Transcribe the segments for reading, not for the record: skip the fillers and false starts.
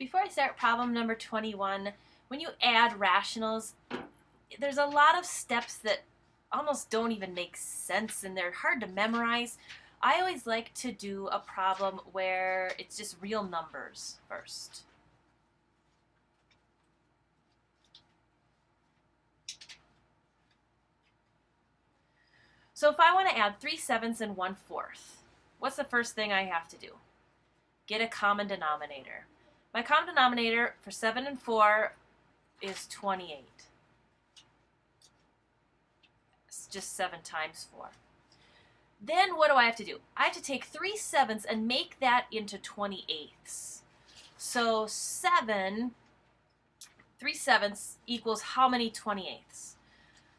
Before I start problem number 21, when you add rationals, there's a lot of steps that almost don't even make sense and they're hard to memorize. I always like to do a problem where it's just real numbers first. So if I want to add 3/7 and 1/4, what's the first thing I have to do? Get a common denominator. My common denominator for 7 and 4 is 28. It's just 7 times 4. Then what do I have to do? I have to take 3/7 and make that into 28ths. So 3/7 equals how many 28ths?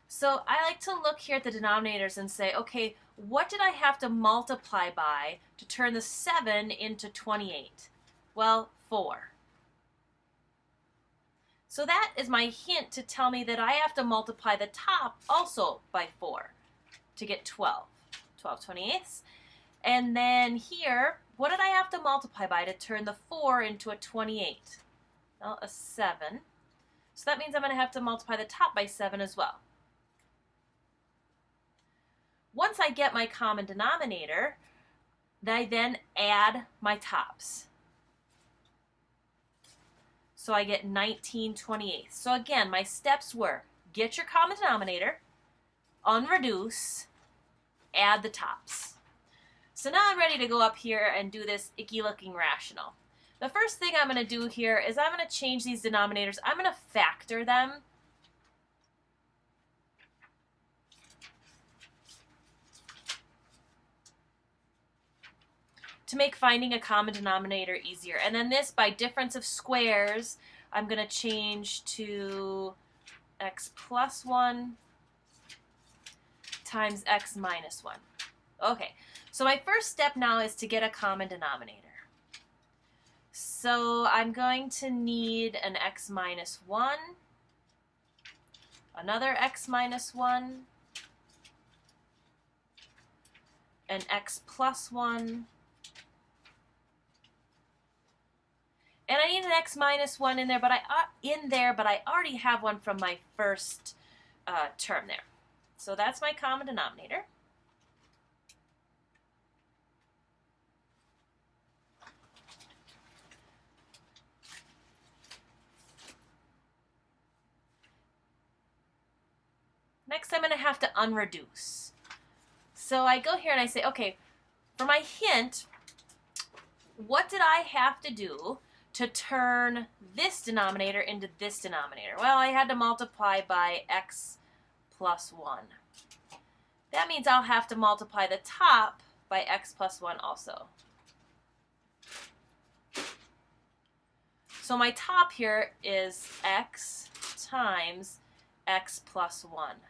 So I like to look here at the denominators and say, okay, what did I have to multiply by to turn the 7 into 28? Well, 4. So that is my hint to tell me that I have to multiply the top also by 4 to get 12. 12/28. And then here, what did I have to multiply by to turn the 4 into a 28? Well, a 7. So that means I'm going to have to multiply the top by 7 as well. Once I get my common denominator, I then add my tops. So I get 19/28. So again, my steps were get your common denominator, unreduce, add the tops. So now I'm ready to go up here and do this icky looking rational. The first thing I'm going to do here is I'm going to change these denominators. I'm going to factor them. To make finding a common denominator easier. And then this, by difference of squares, I'm going to change to x plus 1 times x minus 1. Okay, so my first step now is to get a common denominator. So I'm going to need an x minus 1, another x minus 1, an x plus 1, and I need an x minus 1 in there, but I already have one from my first term there. So that's my common denominator. Next, I'm going to have to unreduce. So I go here and I say, okay, for my hint, what did I have to do to turn this denominator into this denominator? Well, I had to multiply by x plus 1. That means I'll have to multiply the top by x plus 1 also. So my top here is x times x plus 1.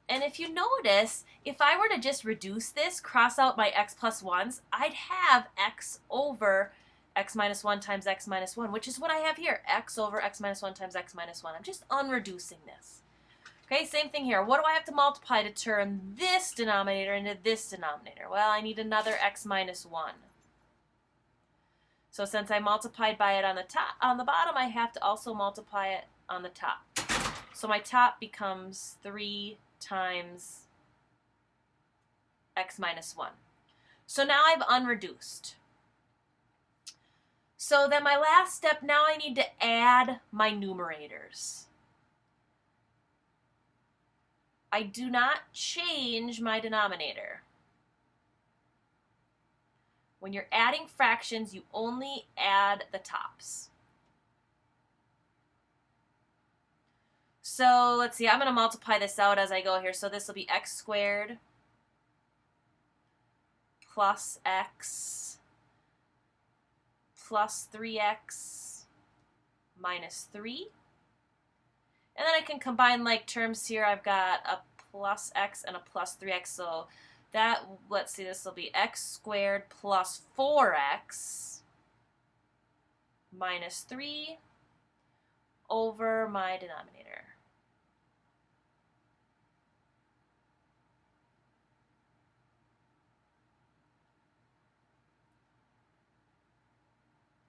And if you notice, if I were to just reduce this, cross out my x plus 1s, I'd have x over x minus 1 times x minus 1, which is what I have here, x over x minus 1 times x minus 1. I'm just unreducing this. Okay, same thing here. What do I have to multiply to turn this denominator into this denominator? Well, I need another x minus 1. So since I multiplied by it on the bottom, I have to also multiply it on the top. So my top becomes 3 times x minus 1. So now I've unreduced. So then my last step, now I need to add my numerators. I do not change my denominator. When you're adding fractions, you only add the tops. So let's see, I'm going to multiply this out as I go here. So this will be x squared plus x plus 3x minus 3. And then I can combine like terms here. I've got a plus x and a plus 3x. So that, let's see, this will be x squared plus 4x minus 3 over my denominator.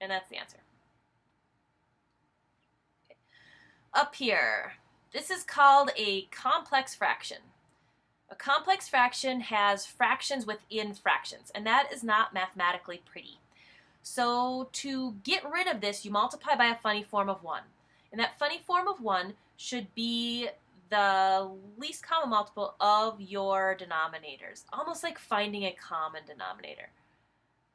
And that's the answer. Okay. Up here, this is called a complex fraction. A complex fraction has fractions within fractions, and that is not mathematically pretty. So to get rid of this, you multiply by a funny form of 1. And that funny form of 1 should be the least common multiple of your denominators, almost like finding a common denominator.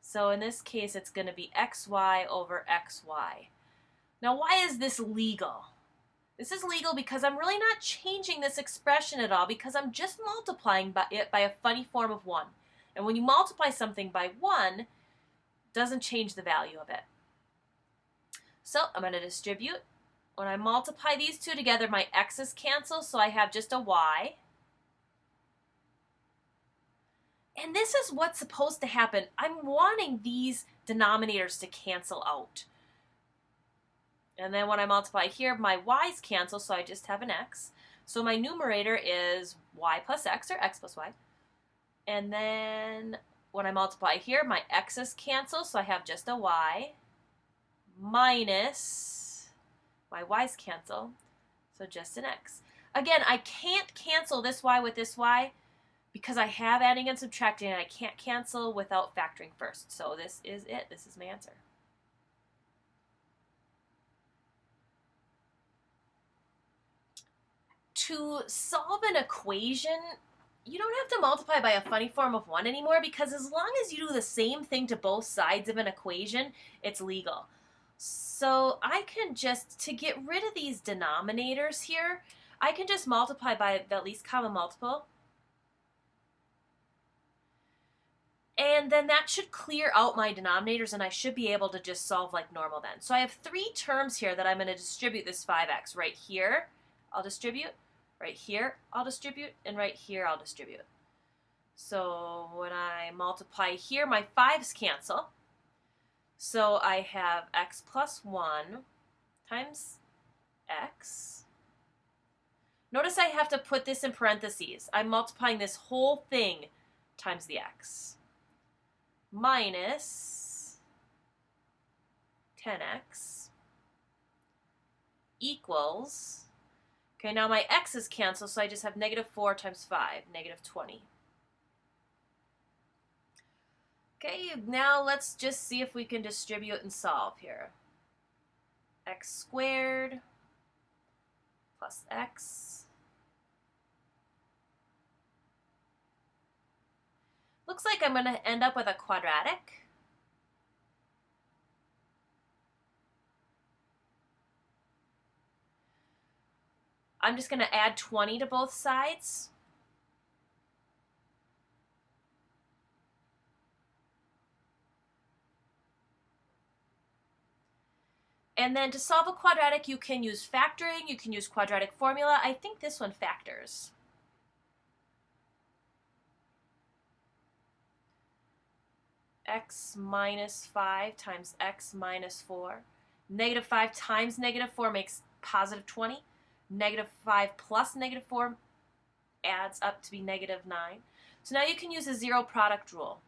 So in this case, it's going to be xy over xy. Now, why is this legal? This is legal because I'm really not changing this expression at all, because I'm just multiplying it by a funny form of 1. And when you multiply something by 1, it doesn't change the value of it. So I'm going to distribute. When I multiply these two together, my x's cancel, so I have just a y. And this is what's supposed to happen. I'm wanting these denominators to cancel out. And then when I multiply here, my y's cancel, so I just have an x. So my numerator is y plus x, or x plus y. And then when I multiply here, my x's cancel, so I have just a y, minus my y's cancel, so just an x. Again, I can't cancel this y with this y because I have adding and subtracting, and I can't cancel without factoring first. So this is it. This is my answer. To solve an equation, you don't have to multiply by a funny form of 1 anymore, because as long as you do the same thing to both sides of an equation, it's legal. So I can just, to get rid of these denominators here, I can just multiply by the least common multiple. And then that should clear out my denominators, and I should be able to just solve like normal then. So I have 3 terms here that I'm going to distribute this 5x. Right here, I'll distribute. Right here, I'll distribute. And right here, I'll distribute. So when I multiply here, my 5's cancel. So I have x plus 1 times x. Notice I have to put this in parentheses. I'm multiplying this whole thing times the x. Minus 10x equals, okay, now my x's cancel, so I just have negative 4 times 5, negative 20. Okay, now let's just see if we can distribute and solve here. X squared plus x. Looks like I'm going to end up with a quadratic. I'm just going to add 20 to both sides. And then to solve a quadratic, you can use factoring, you can use quadratic formula. I think this one factors. X minus 5 times x minus 4. Negative 5 times negative 4 makes positive 20. Negative 5 plus negative 4 adds up to be negative 9. So now you can use a zero product rule.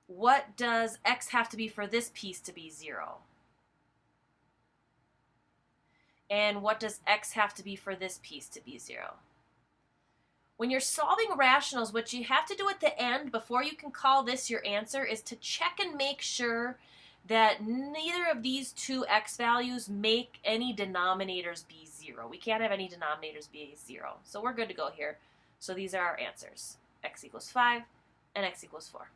What does x have to be for this piece to be 0? And what does x have to be for this piece to be 0? When you're solving rationals, what you have to do at the end, before you can call this your answer, is to check and make sure that neither of these two x values make any denominators be 0. We can't have any denominators be 0. So we're good to go here. So these are our answers. X equals 5 and x equals 4.